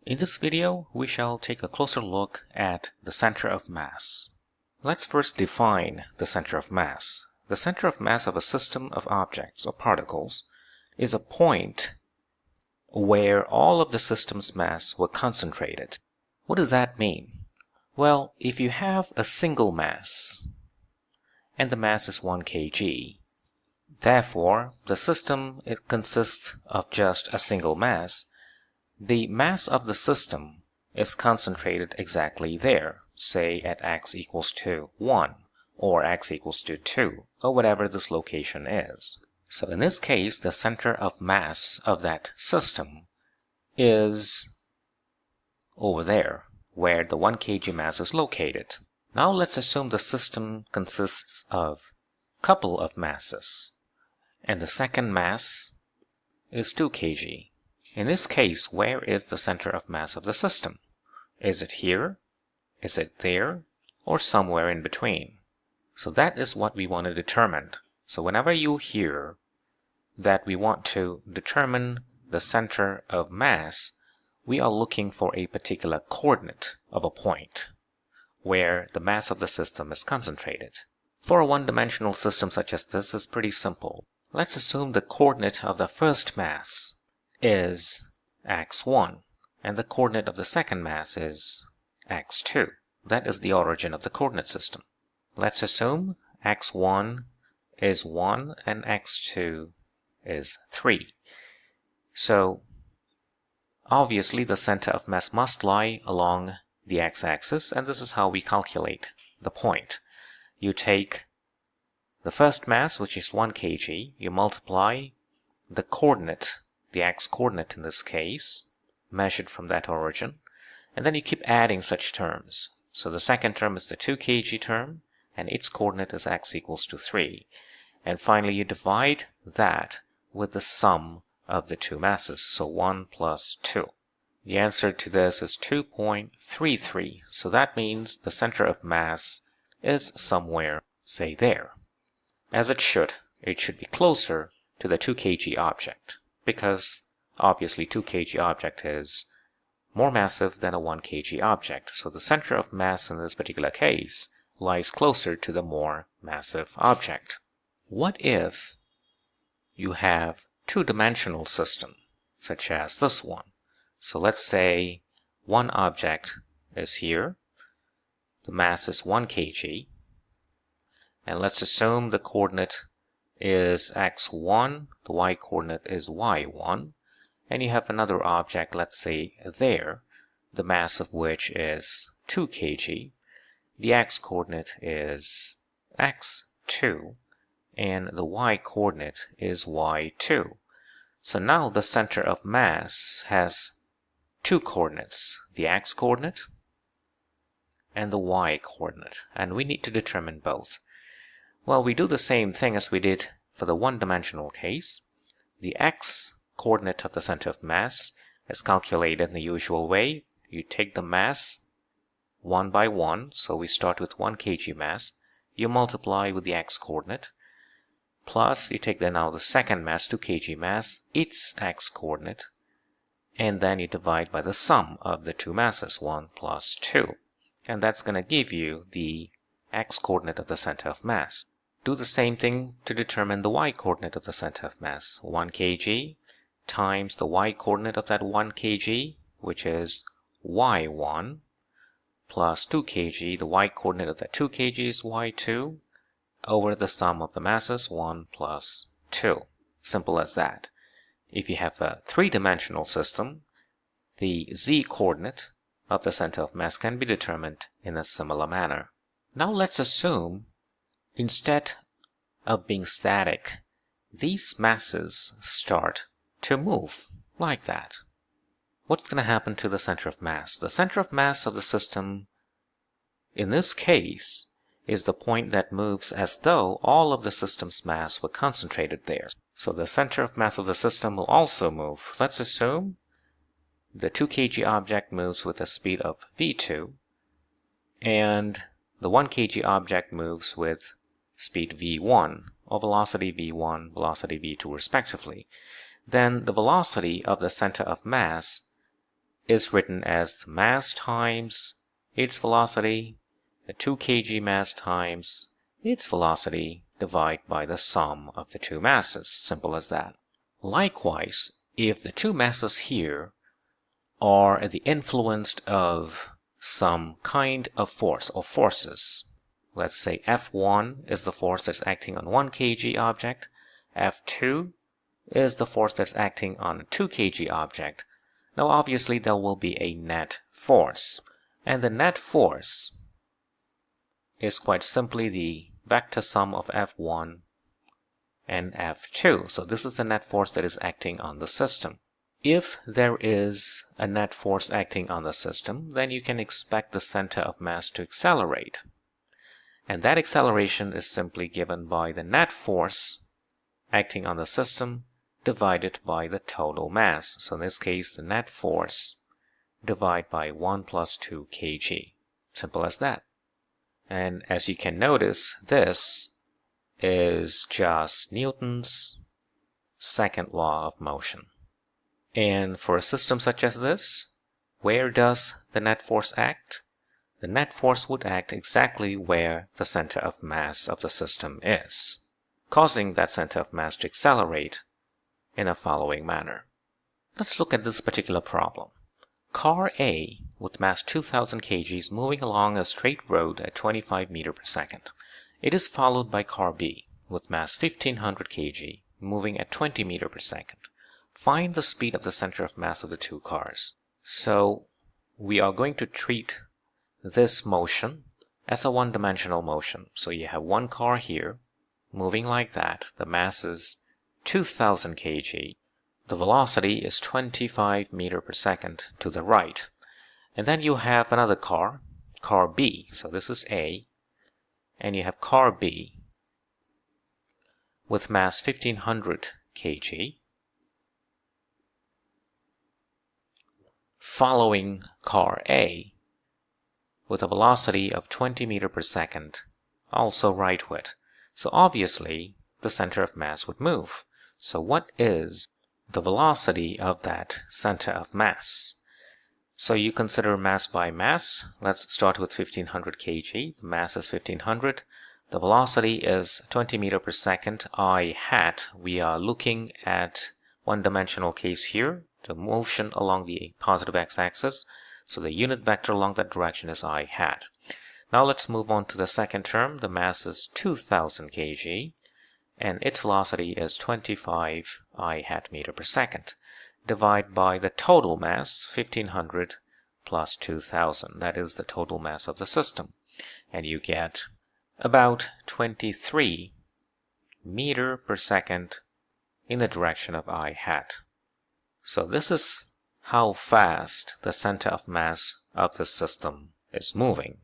In this video, we shall take a closer look at the center of mass. Let's first define the center of mass. The center of mass of a system of objects or particles is a point where all of the system's mass were concentrated. What does that mean? Well, if you have a single mass and the mass is 1 kg, therefore the system consists of just a single mass, the mass of the system is concentrated exactly there, say at x equals to 1 or x equals to 2 or whatever this location is. So in this case, the center of mass of that system is over there where the 1 kg mass is located. Now let's assume the system consists of a couple of masses and the second mass is 2 kg. In this case, where is the center of mass of the system? Is it here? Is it there? Or somewhere in between? So that is what we want to determine. So whenever you hear that we want to determine the center of mass, we are looking for a particular coordinate of a point where the mass of the system is concentrated. For a one-dimensional system such as this is pretty simple. Let's assume the coordinate of the first mass is x1 and the coordinate of the second mass is x2. That is the origin of the coordinate system. Let's assume x1 is 1 and x2 is 3. So obviously the center of mass must lie along the x-axis, and this is how we calculate the point. You take the first mass, which is 1 kg, you multiply the coordinate, the x-coordinate in this case, measured from that origin, and then you keep adding such terms. So the second term is the 2 kg term, and its coordinate is x equals to 3. And finally you divide that with the sum of the two masses, so 1 plus 2. The answer to this is 2.33, so that means the center of mass is somewhere, say there. As it should be closer to the 2 kg object, because obviously 2 kg object is more massive than a 1 kg object, so the center of mass in this particular case lies closer to the more massive object. What if you have two-dimensional system, such as this one? So let's say one object is here, the mass is 1 kg, and let's assume the coordinate is x1, the y-coordinate is y1, and you have another object, let's say there, the mass of which is 2 kg, the x-coordinate is x2, and the y-coordinate is y2. So now the center of mass has two coordinates, the x-coordinate and the y-coordinate, and we need to determine both. Well, we do the same thing as we did for the one-dimensional case. The x-coordinate of the center of mass is calculated in the usual way. You take the mass one by one, so we start with 1 kg mass. You multiply with the x-coordinate, plus you take then now the second mass, 2 kg mass, its x-coordinate, and then you divide by the sum of the two masses, 1 plus 2. And that's going to give you the x-coordinate of the center of mass. Do the same thing to determine the y-coordinate of the center of mass. 1 kg times the y-coordinate of that 1 kg, which is y1, plus 2 kg, the y-coordinate of that 2 kg is y2, over the sum of the masses, 1 plus 2. Simple as that. If you have a three-dimensional system, the z-coordinate of the center of mass can be determined in a similar manner. Now let's assume, instead of being static, these masses start to move like that. What's going to happen to the center of mass? The center of mass of the system, in this case, is the point that moves as though all of the system's mass were concentrated there. So the center of mass of the system will also move. Let's assume the 2 kg object moves with a speed of v2, and the 1 kg object moves with speed v1, or velocity v1, velocity v2 respectively. Then the velocity of the center of mass is written as the mass times its velocity, the 2 kg mass times its velocity divided by the sum of the two masses. Simple as that. Likewise, if the two masses here are the influenced of some kind of force or forces, let's say F1 is the force that's acting on 1 kg object, F2 is the force that's acting on a 2 kg object. Now obviously there will be a net force, and the net force is quite simply the vector sum of F1 and F2. So this is the net force that is acting on the system. If there is a net force acting on the system, then you can expect the center of mass to accelerate. And that acceleration is simply given by the net force acting on the system divided by the total mass. So in this case, the net force divided by 1 plus 2 kg. Simple as that. And as you can notice, this is just Newton's second law of motion. And for a system such as this, where does the net force act? The net force would act exactly where the center of mass of the system is, causing that center of mass to accelerate in the following manner. Let's look at this particular problem. Car A with mass 2000 kg is moving along a straight road at 25 meters per second. It is followed by car B with mass 1500 kg moving at 20 meters per second. Find the speed of the center of mass of the two cars. So we are going to treat this motion as a one-dimensional motion. So you have one car here moving like that. The mass is 2000 kg. The velocity is 25 meters per second to the right. And then you have another car, car B. So this is A. And you have car B with mass 1500 kg following car A with a velocity of 20 meters per second, also rightward. So obviously the center of mass would move. So what is the velocity of that center of mass? So you consider mass by mass. Let's start with 1500 kg. The mass is 1500. The velocity is 20 meters per second. I hat. We are looking at one-dimensional case here. The motion along the positive x-axis. So the unit vector along that direction is I hat. Now let's move on to the second term. The mass is 2000 kg. And its velocity is 25 I hat meter per second. Divide by the total mass, 1500 plus 2000. That is the total mass of the system. And you get about 23 meter per second in the direction of I hat. So this is how fast the center of mass of the system is moving.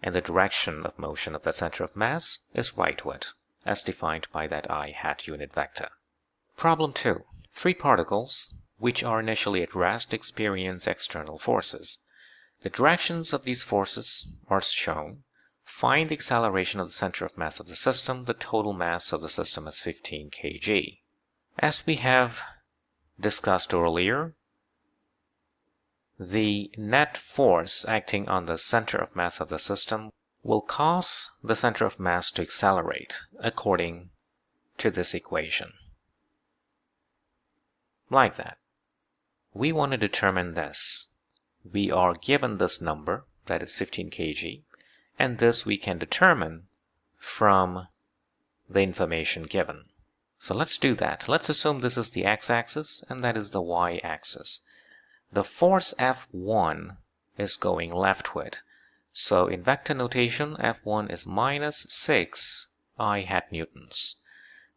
And the direction of motion of the center of mass is rightward, as defined by that I hat unit vector. Problem 2. Three particles, which are initially at rest, experience external forces. The directions of these forces are shown. Find the acceleration of the center of mass of the system. The total mass of the system is 15 kg. As we have discussed earlier, the net force acting on the center of mass of the system will cause the center of mass to accelerate according to this equation. Like that. We want to determine this. We are given this number, that is 15 kg, and this we can determine from the information given. So let's do that. Let's assume this is the x-axis and that is the y-axis. The force F1 is going leftward. So in vector notation, F1 is minus 6 I hat newtons.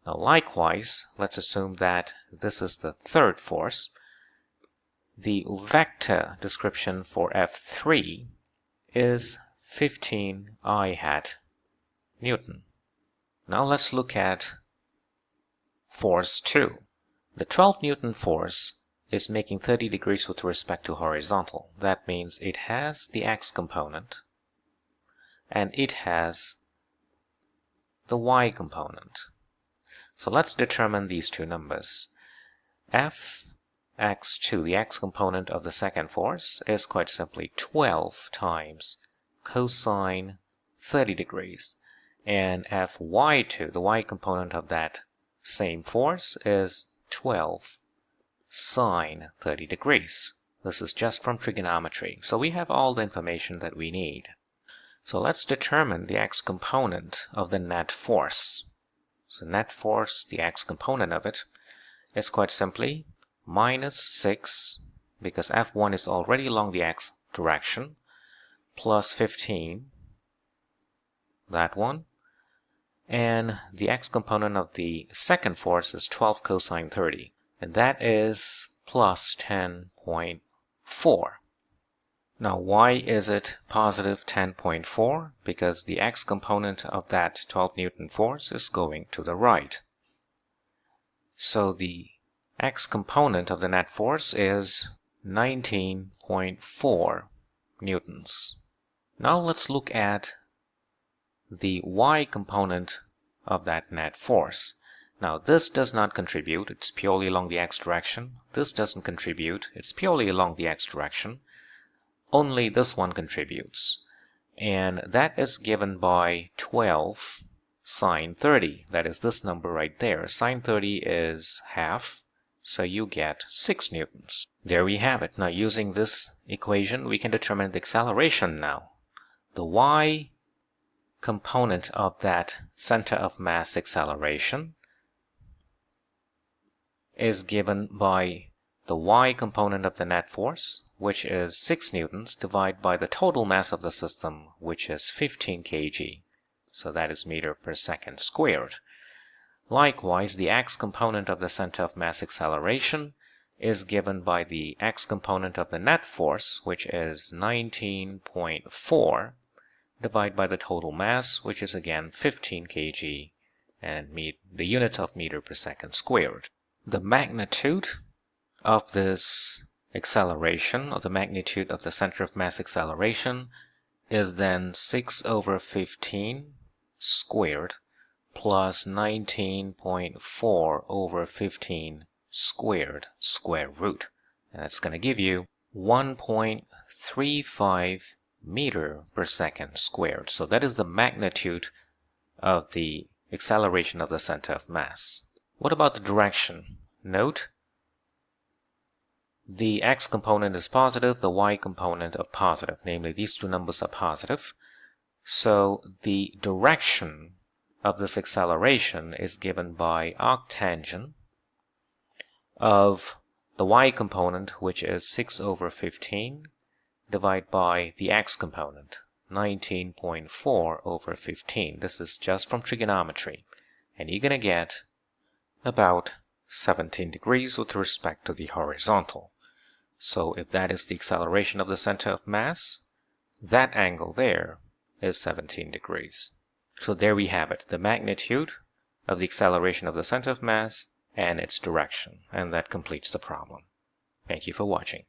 Now likewise, let's assume that this is the third force. The vector description for F3 is 15 I hat newton. Now let's look at force 2. The 12 Newton force is making 30 degrees with respect to horizontal. That means it has the x component and it has the y component. So let's determine these two numbers. F x2, the x component of the second force, is quite simply 12 times cosine 30 degrees. And Fy2, the y component of that same force, is 12 sine 30 degrees. This is just from trigonometry. So we have all the information that we need. So let's determine the x component of the net force. So net force, the x component of it, is quite simply minus 6, because F1 is already along the x direction, plus 15, that one. And the x component of the second force is 12 cosine 30, and that is plus 10.4. Now why is it positive 10.4? Because the x component of that 12 Newton force is going to the right. So the x component of the net force is 19.4 newtons. Now let's look at the y component of that net force. Now this does not contribute, it's purely along the x direction. This doesn't contribute, it's purely along the x direction. Only this one contributes, and that is given by 12 sine 30. That is this number right there. Sine 30 is half, so you get 6 newtons. There we have it. Now using this equation we can determine the acceleration now. The y component of that center of mass acceleration is given by the y component of the net force, which is 6 newtons, divided by the total mass of the system, which is 15 kg. So that is meter per second squared. Likewise, the x component of the center of mass acceleration is given by the x component of the net force, which is 19.4, divided by the total mass, which is again 15 kg, and the unit of meter per second squared. The magnitude of this acceleration, or the magnitude of the center of mass acceleration, is then 6 over 15 squared plus 19.4 over 15 squared, square root. And that's going to give you 1.35 meter per second squared. So that is the magnitude of the acceleration of the center of mass. What about the direction? Note, the x component is positive, the y component of positive, namely these two numbers are positive. So the direction of this acceleration is given by arctangent of the y component, which is 6 over 15, divided by the x component, 19.4 over 15. This is just from trigonometry, and you're going to get about 17 degrees with respect to the horizontal. So if that is the acceleration of the center of mass, that angle there is 17 degrees. So there we have it, the magnitude of the acceleration of the center of mass and its direction, and that completes the problem. Thank you for watching.